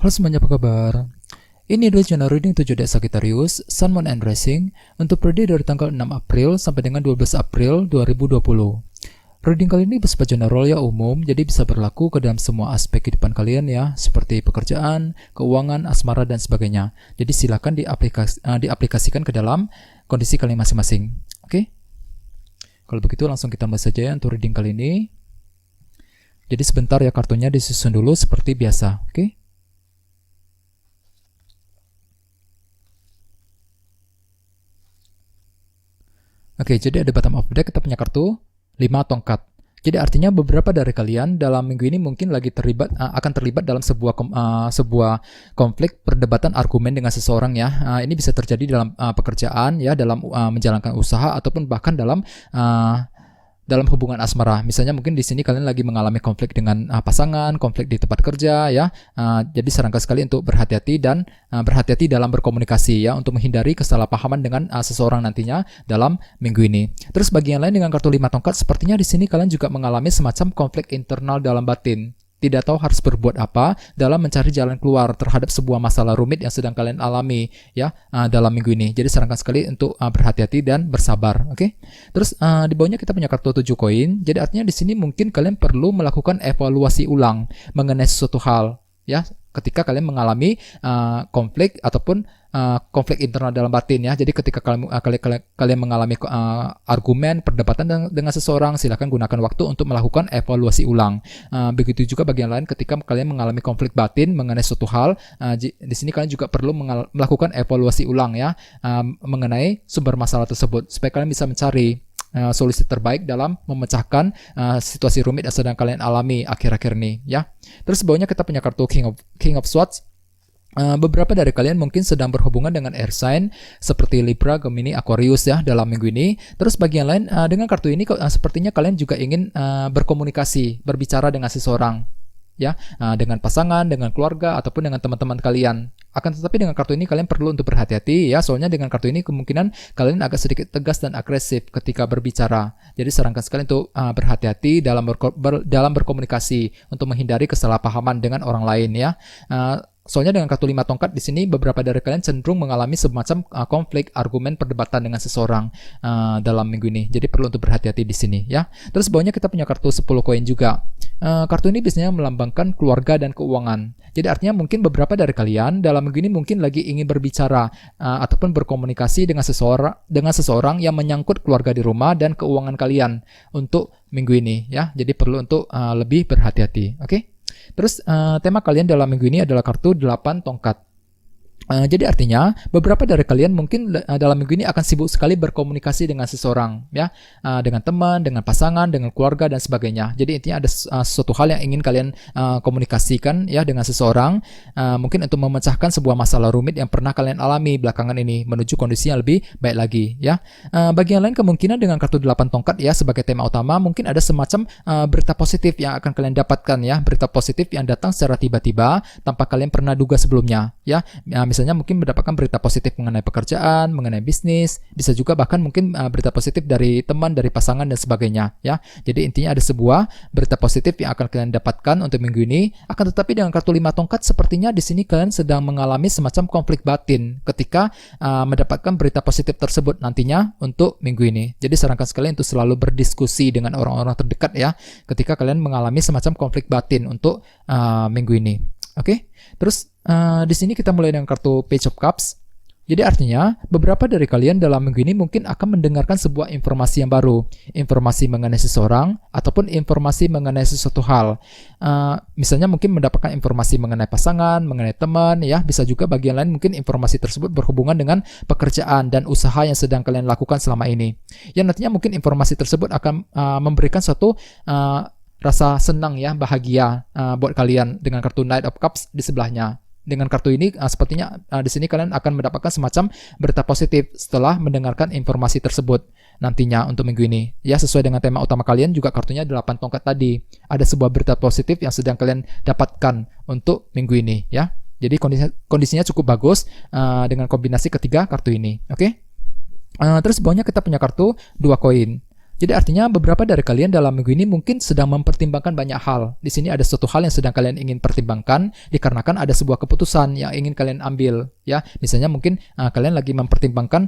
Halo semuanya, apa kabar? Ini adalah channel reading 7 Deck Sagittarius, Sun, Moon, and Rising untuk periode dari tanggal 6 April sampai dengan 12 April 2020. Reading kali ini bersifat general ya, umum, jadi bisa berlaku ke dalam semua aspek kehidupan kalian ya, seperti pekerjaan, keuangan, asmara, dan sebagainya. Jadi silakan diaplikasikan ke dalam kondisi kalian masing-masing. Oke? Kalau begitu langsung kita mulai saja ya untuk reading kali ini. Jadi sebentar ya, kartunya disusun dulu seperti biasa. Oke? Oke, jadi ada bottom of deck, kita punya kartu 5 tongkat. Jadi artinya beberapa dari kalian dalam minggu ini mungkin lagi akan terlibat dalam sebuah konflik, perdebatan, argumen dengan seseorang ya. Ini bisa terjadi dalam pekerjaan ya, dalam menjalankan usaha, ataupun bahkan dalam hubungan asmara. Misalnya mungkin di sini kalian lagi mengalami konflik dengan pasangan, konflik di tempat kerja ya. Jadi sarankan sekali untuk berhati-hati dan berhati-hati dalam berkomunikasi ya, untuk menghindari kesalahpahaman dengan seseorang nantinya dalam minggu ini. Terus bagi yang lain dengan kartu 5 tongkat, sepertinya di sini kalian juga mengalami semacam konflik internal dalam batin. Tidak tahu harus berbuat apa dalam mencari jalan keluar terhadap sebuah masalah rumit yang sedang kalian alami ya dalam minggu ini. Jadi sarankan sekali untuk berhati-hati dan bersabar, oke? Terus di bawahnya kita punya kartu 7 koin. Jadi artinya di sini mungkin kalian perlu melakukan evaluasi ulang mengenai sesuatu hal ya, ketika kalian mengalami konflik ataupun konflik internal dalam batin ya. Jadi ketika kalian mengalami argumen, perdebatan dengan seseorang, silakan gunakan waktu untuk melakukan evaluasi ulang. Begitu juga bagi yang lain ketika kalian mengalami konflik batin mengenai suatu hal, di sini kalian juga perlu melakukan evaluasi ulang ya, mengenai sumber masalah tersebut, supaya kalian bisa mencari solusi terbaik dalam memecahkan situasi rumit yang sedang kalian alami akhir-akhir ini ya. Terus bawahnya kita punya kartu King of Swords. Beberapa dari kalian mungkin sedang berhubungan dengan air sign seperti Libra, Gemini, Aquarius ya dalam minggu ini. Terus bagi yang lain dengan kartu ini sepertinya kalian juga ingin berkomunikasi, berbicara dengan seseorang ya, dengan pasangan, dengan keluarga, ataupun dengan teman-teman kalian. Akan tetapi dengan kartu ini kalian perlu untuk berhati-hati ya, soalnya dengan kartu ini kemungkinan kalian agak sedikit tegas dan agresif ketika berbicara. Jadi sarankan sekali untuk berhati-hati dalam berkomunikasi untuk menghindari kesalahpahaman dengan orang lain ya. Soalnya dengan kartu 5 tongkat di sini beberapa dari kalian cenderung mengalami semacam konflik, argumen, perdebatan dengan seseorang dalam minggu ini. Jadi perlu untuk berhati-hati di sini ya. Terus bawahnya kita punya kartu 10 koin juga. Kartu ini biasanya melambangkan keluarga dan keuangan. Jadi artinya mungkin beberapa dari kalian dalam minggu ini mungkin lagi ingin berbicara ataupun berkomunikasi dengan seseorang yang menyangkut keluarga di rumah dan keuangan kalian untuk minggu ini ya. Jadi perlu untuk lebih berhati-hati. Oke? Terus tema kalian dalam minggu ini adalah kartu 8 tongkat. Jadi artinya beberapa dari kalian mungkin dalam minggu ini akan sibuk sekali berkomunikasi dengan seseorang ya, dengan teman, dengan pasangan, dengan keluarga dan sebagainya. Jadi intinya ada suatu hal yang ingin kalian komunikasikan ya dengan seseorang, mungkin untuk memecahkan sebuah masalah rumit yang pernah kalian alami belakangan ini menuju kondisi yang lebih baik lagi ya. Bagi yang lain kemungkinan dengan kartu 8 tongkat ya sebagai tema utama, mungkin ada semacam berita positif yang akan kalian dapatkan ya, berita positif yang datang secara tiba-tiba tanpa kalian pernah duga sebelumnya ya. Misalnya mungkin mendapatkan berita positif mengenai pekerjaan, mengenai bisnis, bisa juga bahkan mungkin berita positif dari teman, dari pasangan dan sebagainya ya. Jadi intinya ada sebuah berita positif yang akan kalian dapatkan untuk minggu ini. Akan tetapi dengan kartu 5 tongkat sepertinya di sini kalian sedang mengalami semacam konflik batin ketika mendapatkan berita positif tersebut nantinya untuk minggu ini. Jadi sarankan sekali untuk selalu berdiskusi dengan orang-orang terdekat ya ketika kalian mengalami semacam konflik batin untuk minggu ini. Oke? Terus di sini kita mulai dengan kartu Page of Cups. Jadi artinya beberapa dari kalian dalam minggu ini mungkin akan mendengarkan sebuah informasi yang baru, informasi mengenai seseorang ataupun informasi mengenai sesuatu hal. Misalnya mungkin mendapatkan informasi mengenai pasangan, mengenai teman ya, bisa juga bagi yang lain mungkin informasi tersebut berhubungan dengan pekerjaan dan usaha yang sedang kalian lakukan selama ini. Yang nantinya mungkin informasi tersebut akan memberikan suatu rasa senang ya, bahagia buat kalian dengan kartu Knight of Cups di sebelahnya. Dengan kartu ini sepertinya di sini kalian akan mendapatkan semacam berita positif setelah mendengarkan informasi tersebut nantinya untuk minggu ini. Ya, sesuai dengan tema utama kalian juga kartunya 8 tongkat tadi. Ada sebuah berita positif yang sedang kalian dapatkan untuk minggu ini ya. Jadi kondisinya cukup bagus dengan kombinasi ketiga kartu ini. Oke? Terus bawahnya kita punya kartu 2 koin. Jadi artinya beberapa dari kalian dalam minggu ini mungkin sedang mempertimbangkan banyak hal. Di sini ada suatu hal yang sedang kalian ingin pertimbangkan dikarenakan ada sebuah keputusan yang ingin kalian ambil, ya. Misalnya mungkin kalian lagi mempertimbangkan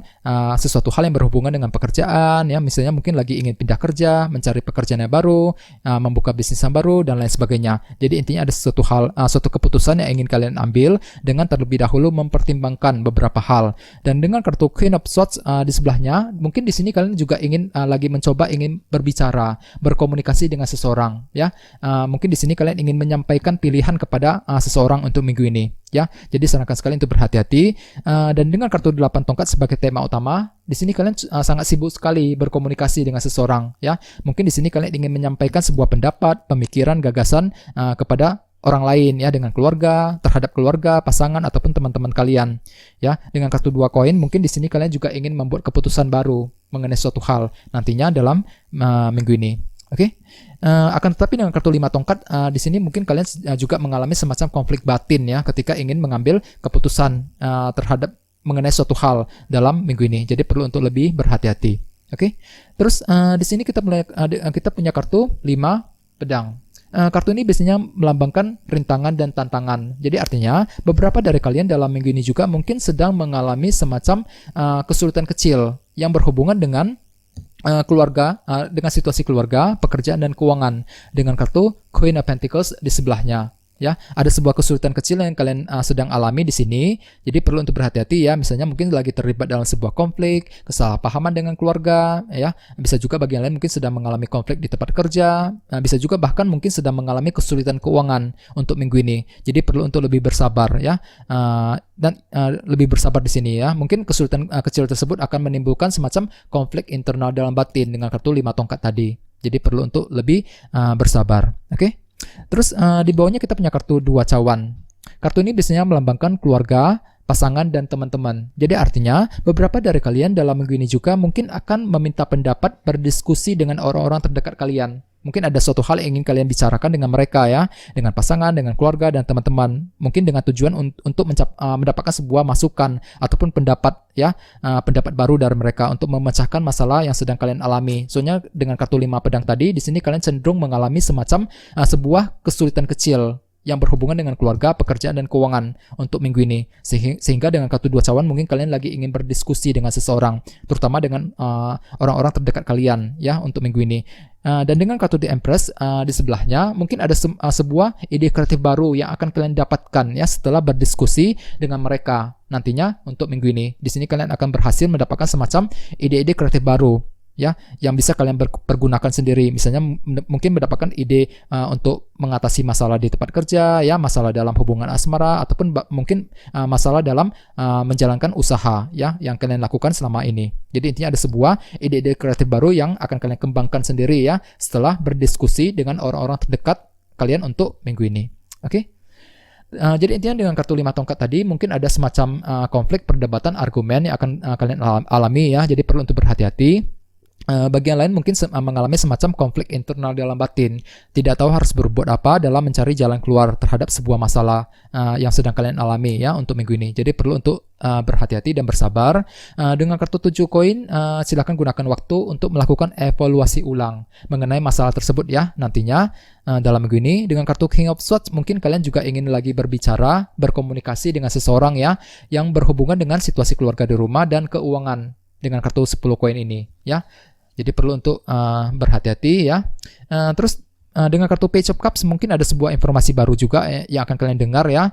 sesuatu hal yang berhubungan dengan pekerjaan, ya. Misalnya mungkin lagi ingin pindah kerja, mencari pekerjaan yang baru, membuka bisnis yang baru dan lain sebagainya. Jadi intinya ada suatu hal, suatu keputusan yang ingin kalian ambil dengan terlebih dahulu mempertimbangkan beberapa hal. Dan dengan kartu Queen of Swords di sebelahnya, mungkin di sini kalian juga ingin lagi mencoba ingin berbicara, berkomunikasi dengan seseorang, ya. Mungkin di sini kalian ingin menyampaikan pilihan kepada seseorang untuk minggu ini, ya. Jadi sarankan sekali untuk berhati-hati. Dan dengan kartu 8 tongkat sebagai tema utama, di sini kalian sangat sibuk sekali berkomunikasi dengan seseorang, ya. Mungkin di sini kalian ingin menyampaikan sebuah pendapat, pemikiran, gagasan kepada orang lain, ya, dengan keluarga, terhadap keluarga, pasangan ataupun teman-teman kalian, ya. Dengan kartu 2 koin, mungkin di sini kalian juga ingin membuat keputusan baru mengenai suatu hal nantinya dalam minggu ini. Oke. Akan tetapi dengan kartu 5 tongkat di sini mungkin kalian juga mengalami semacam konflik batin, ya, ketika ingin mengambil keputusan terhadap mengenai suatu hal dalam minggu ini. Jadi perlu untuk lebih berhati-hati. Oke. Terus di sini kita punya kartu 5 pedang. Kartu ini biasanya melambangkan rintangan dan tantangan. Jadi artinya beberapa dari kalian dalam minggu ini juga mungkin sedang mengalami semacam kesulitan kecil yang berhubungan dengan keluarga, dengan situasi keluarga, pekerjaan dan keuangan. Dengan kartu Queen of Pentacles di sebelahnya. Ya, ada sebuah kesulitan kecil yang kalian sedang alami di sini. Jadi perlu untuk berhati-hati, ya. Misalnya mungkin lagi terlibat dalam sebuah konflik, kesalahpahaman dengan keluarga, ya. Bisa juga bagian lain mungkin sedang mengalami konflik di tempat kerja. Bisa juga bahkan mungkin sedang mengalami kesulitan keuangan untuk minggu ini. Jadi perlu untuk lebih bersabar, ya. Dan lebih bersabar di sini, ya. Mungkin kesulitan kecil tersebut akan menimbulkan semacam konflik internal dalam batin dengan kartu 5 tongkat tadi. Jadi perlu untuk lebih bersabar. Oke? Terus di bawahnya kita punya kartu 2 cawan. Kartu ini biasanya melambangkan keluarga, pasangan, dan teman-teman. Jadi artinya beberapa dari kalian dalam minggu ini juga mungkin akan meminta pendapat, berdiskusi dengan orang-orang terdekat kalian. Mungkin ada suatu hal yang ingin kalian bicarakan dengan mereka, ya, dengan pasangan, dengan keluarga, dan teman-teman. Mungkin dengan tujuan untuk mendapatkan sebuah masukan ataupun pendapat, ya, pendapat baru dari mereka untuk memecahkan masalah yang sedang kalian alami. Soalnya dengan kartu 5 pedang tadi, di sini kalian cenderung mengalami semacam sebuah kesulitan kecil yang berhubungan dengan keluarga, pekerjaan, dan keuangan untuk minggu ini. Sehingga dengan kartu 2 cawan mungkin kalian lagi ingin berdiskusi dengan seseorang, terutama dengan orang-orang terdekat kalian, ya, untuk minggu ini. Dan dengan kartu The Empress di sebelahnya, mungkin ada sebuah ide kreatif baru yang akan kalian dapatkan, ya, setelah berdiskusi dengan mereka nantinya untuk minggu ini. Di sini kalian akan berhasil mendapatkan semacam ide-ide kreatif baru, ya, yang bisa kalian pergunakan sendiri. Misalnya mungkin mendapatkan ide untuk mengatasi masalah di tempat kerja, ya, masalah dalam hubungan asmara, ataupun mungkin masalah dalam menjalankan usaha, ya, yang kalian lakukan selama ini. Jadi intinya ada sebuah ide-ide kreatif baru yang akan kalian kembangkan sendiri, ya, setelah berdiskusi dengan orang-orang terdekat kalian untuk minggu ini. Oke? Jadi intinya dengan kartu 5 tongkat tadi mungkin ada semacam konflik, perdebatan, argumen yang akan kalian alami, ya. Jadi perlu untuk berhati-hati. Bagian lain mungkin mengalami semacam konflik internal dalam batin, tidak tahu harus berbuat apa dalam mencari jalan keluar terhadap sebuah masalah yang sedang kalian alami, ya, untuk minggu ini. Jadi perlu untuk berhati-hati dan bersabar. Dengan kartu 7 koin, silakan gunakan waktu untuk melakukan evaluasi ulang mengenai masalah tersebut, ya, nantinya dalam minggu ini. Dengan kartu King of Swords mungkin kalian juga ingin lagi berbicara, berkomunikasi dengan seseorang, ya, yang berhubungan dengan situasi keluarga di rumah dan keuangan dengan kartu 10 koin ini, ya. Jadi perlu untuk berhati-hati, ya. Terus dengan kartu Page of Cups mungkin ada sebuah informasi baru juga yang akan kalian dengar, ya,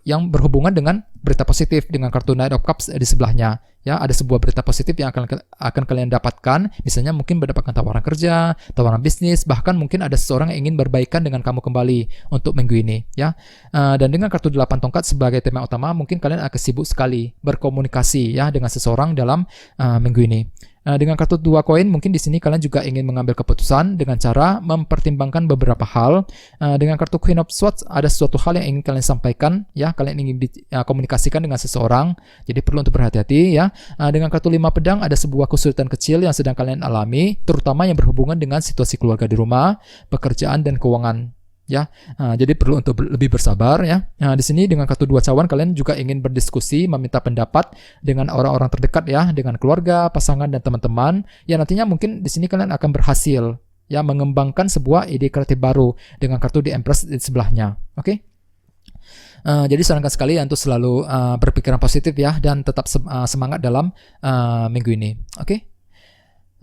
yang berhubungan dengan berita positif dengan kartu Knight of Cups di sebelahnya, ya. Ada sebuah berita positif yang akan kalian dapatkan. Misalnya mungkin mendapatkan tawaran kerja, tawaran bisnis, bahkan mungkin ada seseorang yang ingin berbaikan dengan kamu kembali untuk minggu ini, ya. Dan dengan kartu 8 tongkat sebagai tema utama, mungkin kalian akan sibuk sekali berkomunikasi, ya, dengan seseorang dalam minggu ini. Dengan kartu 2 koin mungkin di sini kalian juga ingin mengambil keputusan dengan cara mempertimbangkan beberapa hal. Dengan kartu Queen of Swords ada sesuatu hal yang ingin kalian sampaikan, ya, kalian ingin komunikasikan dengan seseorang. Jadi perlu untuk berhati-hati, ya. Dengan kartu 5 pedang ada sebuah kesulitan kecil yang sedang kalian alami, terutama yang berhubungan dengan situasi keluarga di rumah, pekerjaan, dan keuangan. ya. Jadi perlu untuk lebih bersabar ya. Di sini dengan kartu 2 cawan kalian juga ingin berdiskusi, meminta pendapat dengan orang-orang terdekat ya, dengan keluarga, pasangan dan teman-teman. Ya nantinya mungkin di sini kalian akan berhasil ya mengembangkan sebuah ide kreatif baru dengan kartu di Empress di sebelahnya. Oke. Jadi sarankan sekali untuk selalu berpikiran positif ya dan tetap semangat dalam minggu ini. Oke.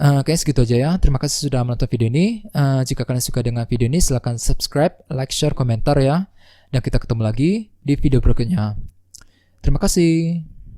Kayaknya segitu aja ya. Terima kasih sudah menonton video ini. Jika kalian suka dengan video ini, silahkan subscribe, like, share, komentar ya. Dan kita ketemu lagi di video berikutnya. Terima kasih.